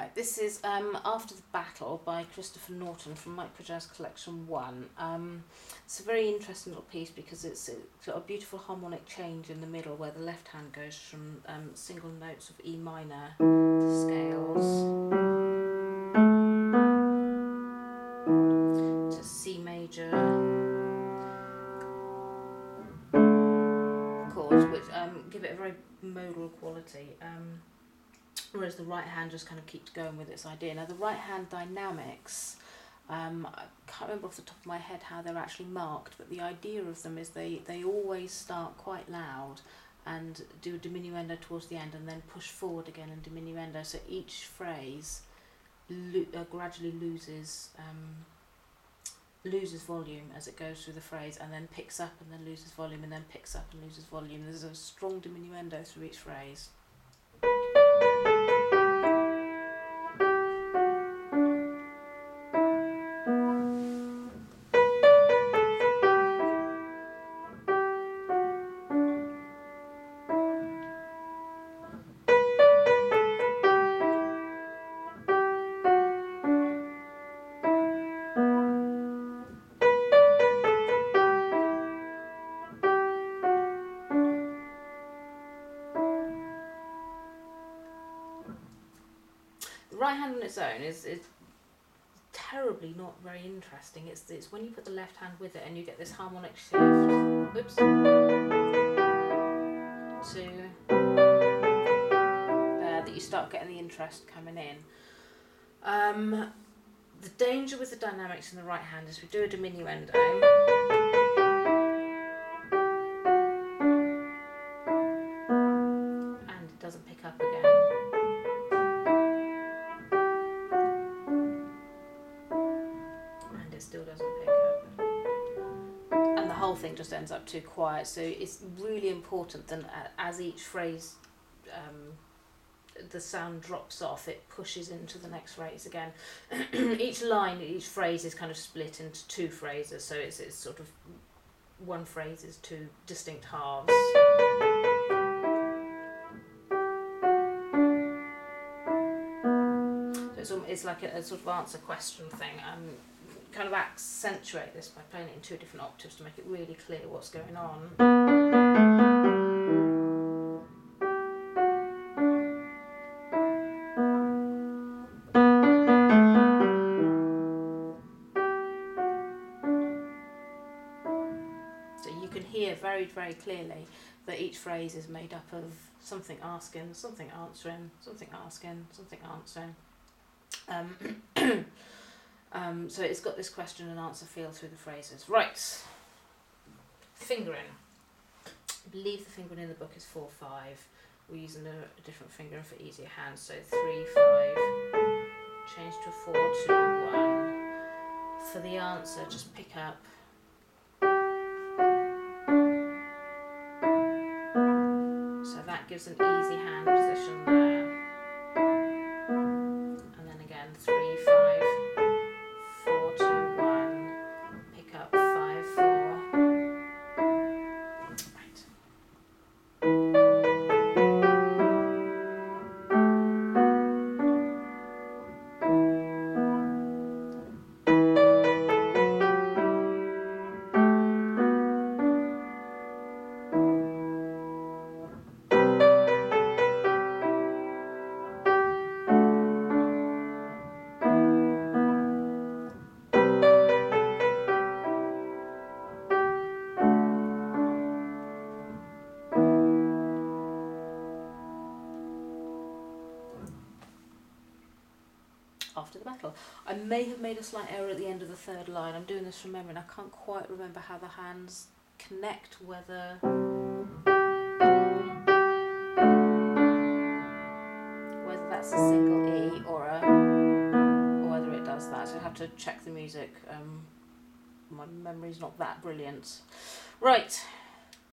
Right, this is After the Battle by Christopher Norton from Microjazz Collection 1. It's a very interesting little piece because it's got a beautiful harmonic change in the middle where the left hand goes from single notes of E minor to scales to C major chords, which give it a very modal quality. Whereas the right hand just kind of keeps going with its idea. Now the right hand dynamics, I can't remember off the top of my head how they're actually marked, but the idea of them is they always start quite loud and do a diminuendo towards the end and then push forward again and diminuendo. So each phrase gradually loses volume as it goes through the phrase, and then picks up and then loses volume and then picks up and loses volume. There's a strong diminuendo through each phrase. Right hand on its own is terribly not very interesting. It's when you put the left hand with it and you get this harmonic shift. Oops. To that you start getting the interest coming in. The danger with the dynamics in the right hand is we do a diminuendo. And it doesn't pick up again. Still doesn't pick up, and the whole thing just ends up too quiet. So it's really important that as each phrase the sound drops off, it pushes into the next phrase again. Each phrase is kind of split into two phrases, so it's sort of one phrase is two distinct halves. So it's like a sort of answer question thing. Kind of accentuate this by playing it in two different octaves to make it really clear what's going on. So you can hear very, very clearly that each phrase is made up of something asking, something answering, something asking, something answering. So it's got this question and answer feel through the phrases. Right. Fingering. I believe the fingering in the book is 4/5. We're using a different fingering for easier hands. So 3/5. Change to 4/2/1. For the answer, just pick up. So that gives an easy hand position there. And then again 3/5. 4/2/1, pick up 5/4. Right. After the battle. I may have made a slight error at the end of the third line. I'm doing this from memory and I can't quite remember how the hands connect, whether that's a single E or whether it does that. So I have to check the music. My memory's not that brilliant. Right.